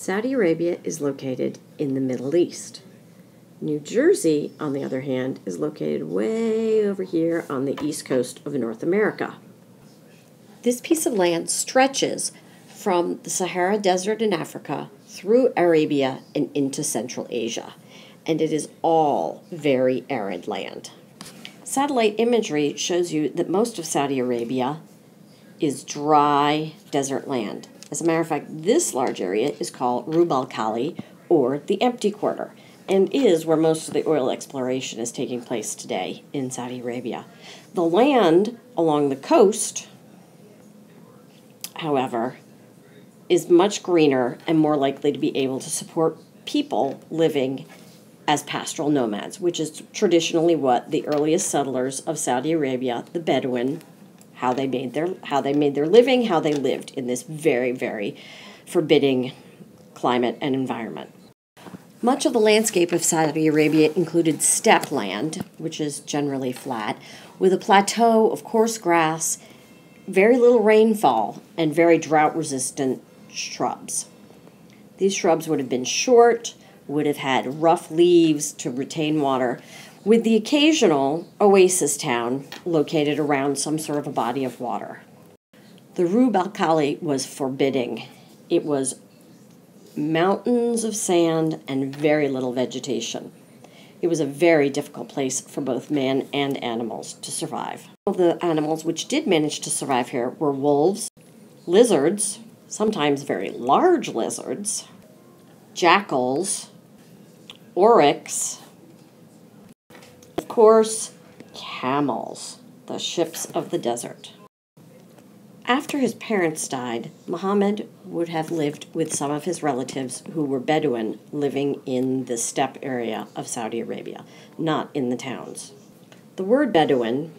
Saudi Arabia is located in the Middle East. New Jersey, on the other hand, is located way over here on the east coast of North America. This piece of land stretches from the Sahara Desert in Africa through Arabia and into Central Asia, and it is all very arid land. Satellite imagery shows you that most of Saudi Arabia is dry desert land. As a matter of fact, this large area is called Rub al-Khali, or the Empty Quarter, and is where most of the oil exploration is taking place today in Saudi Arabia. The land along the coast, however, is much greener and more likely to be able to support people living as pastoral nomads, which is traditionally what the earliest settlers of Saudi Arabia, the Bedouin, how they made their living, how they lived in this very, very forbidding climate and environment. Much of the landscape of Saudi Arabia included steppe land, which is generally flat, with a plateau of coarse grass, very little rainfall, and very drought-resistant shrubs. These shrubs would have been short, would have had rough leaves to retain water, with the occasional oasis town located around some sort of a body of water. The Rub al-Khali was forbidding. It was mountains of sand and very little vegetation. It was a very difficult place for both man and animals to survive. The animals which did manage to survive here were wolves, lizards, sometimes very large lizards, jackals, oryx, of course, camels, the ships of the desert. After his parents died, Muhammad would have lived with some of his relatives who were Bedouin living in the steppe area of Saudi Arabia, not in the towns. The word Bedouin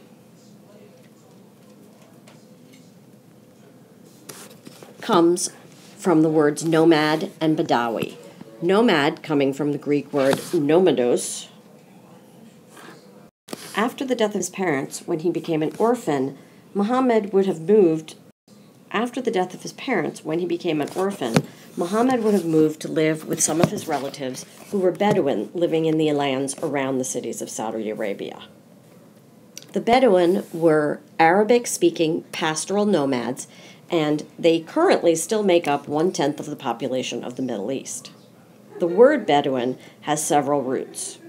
comes from the words nomad and Badawi. Nomad coming from the Greek word nomados. After the death of his parents, when he became an orphan, Muhammad would have moved to live with some of his relatives who were Bedouin living in the lands around the cities of Saudi Arabia. The Bedouin were Arabic-speaking pastoral nomads, and they currently still make up 1/10 of the population of the Middle East. The word Bedouin has several roots.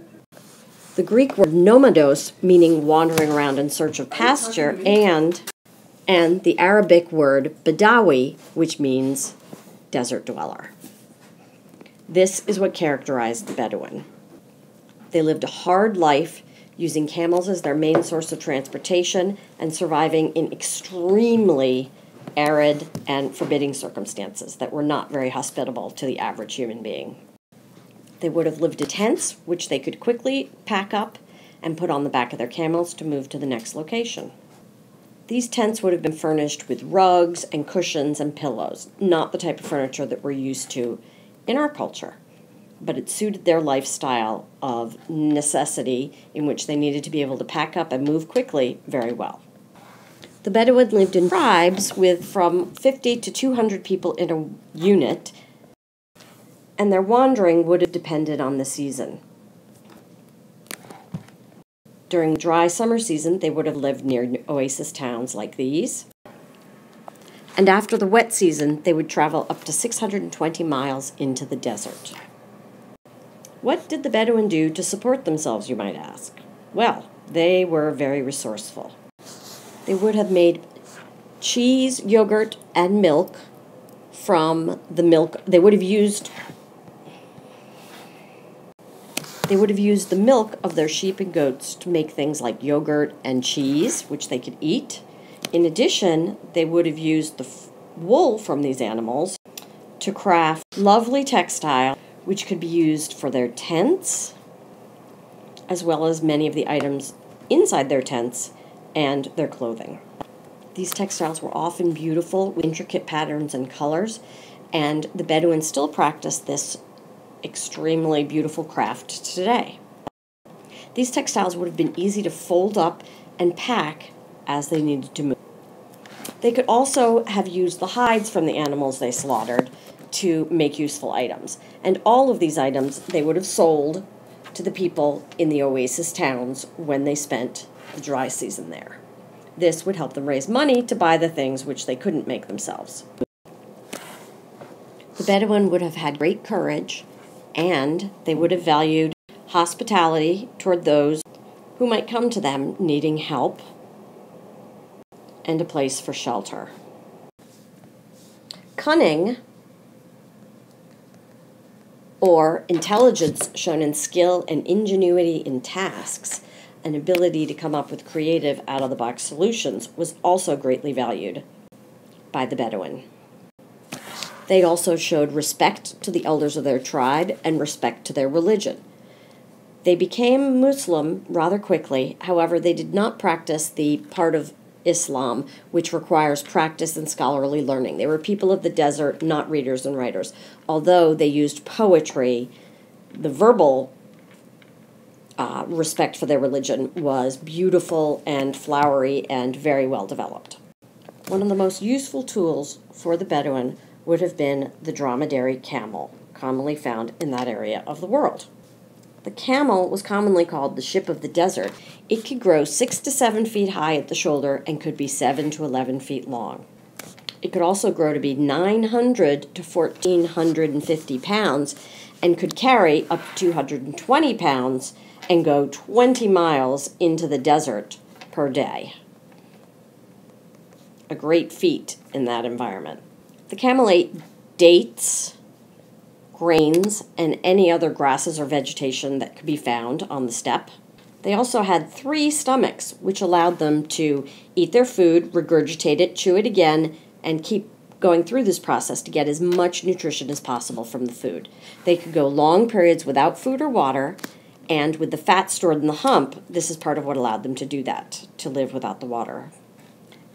The Greek word nomados, meaning wandering around in search of pasture, and the Arabic word Badawi, which means desert dweller. This is what characterized the Bedouin. They lived a hard life, using camels as their main source of transportation and surviving in extremely arid and forbidding circumstances that were not very hospitable to the average human being. They would have lived in tents, which they could quickly pack up and put on the back of their camels to move to the next location. These tents would have been furnished with rugs and cushions and pillows, not the type of furniture that we're used to in our culture, but it suited their lifestyle of necessity in which they needed to be able to pack up and move quickly very well. The Bedouin lived in tribes with from 50 to 200 people in a unit, and their wandering would have depended on the season. During the dry summer season, they would have lived near oasis towns like these. And after the wet season, they would travel up to 620 miles into the desert. What did the Bedouin do to support themselves, you might ask? Well, they were very resourceful. They would have made cheese, yogurt, and milk from the milk. They would have used the milk of their sheep and goats to make things like yogurt and cheese, which they could eat. In addition, they would have used the wool from these animals to craft lovely textile, which could be used for their tents, as well as many of the items inside their tents and their clothing. These textiles were often beautiful, with intricate patterns and colors, and the Bedouins still practice this extremely beautiful craft today. These textiles would have been easy to fold up and pack as they needed to move. They could also have used the hides from the animals they slaughtered to make useful items. And all of these items they would have sold to the people in the oasis towns when they spent the dry season there. This would help them raise money to buy the things which they couldn't make themselves. The Bedouin would have had great courage, and they would have valued hospitality toward those who might come to them needing help and a place for shelter. Cunning, or intelligence shown in skill and ingenuity in tasks, an ability to come up with creative, out-of-the-box solutions, was also greatly valued by the Bedouin. They also showed respect to the elders of their tribe and respect to their religion. They became Muslim rather quickly. However, they did not practice the part of Islam which requires practice and scholarly learning. They were people of the desert, not readers and writers. Although they used poetry, the verbal respect for their religion was beautiful and flowery and very well developed. One of the most useful tools for the Bedouin would have been the dromedary camel, commonly found in that area of the world. The camel was commonly called the ship of the desert. It could grow 6 to 7 feet high at the shoulder and could be 7 to 11 feet long. It could also grow to be 900 to 1,450 pounds and could carry up to 220 pounds and go 20 miles into the desert per day. A great feat in that environment. The camel ate dates, grains, and any other grasses or vegetation that could be found on the steppe. They also had 3 stomachs, which allowed them to eat their food, regurgitate it, chew it again, and keep going through this process to get as much nutrition as possible from the food. They could go long periods without food or water, and with the fat stored in the hump, this is part of what allowed them to do that, to live without the water.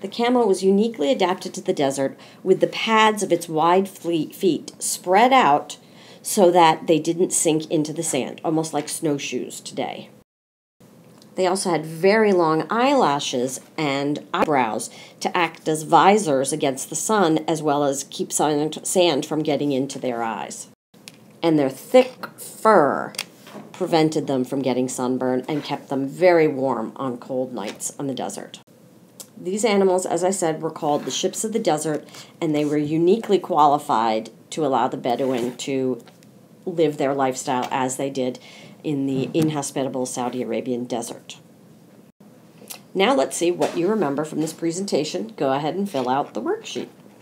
The camel was uniquely adapted to the desert with the pads of its wide feet spread out so that they didn't sink into the sand, almost like snowshoes today. They also had very long eyelashes and eyebrows to act as visors against the sun, as well as keep sand from getting into their eyes. And their thick fur prevented them from getting sunburn and kept them very warm on cold nights on the desert. These animals, as I said, were called the ships of the desert, and they were uniquely qualified to allow the Bedouin to live their lifestyle as they did in the inhospitable Saudi Arabian desert. Now let's see what you remember from this presentation. Go ahead and fill out the worksheet.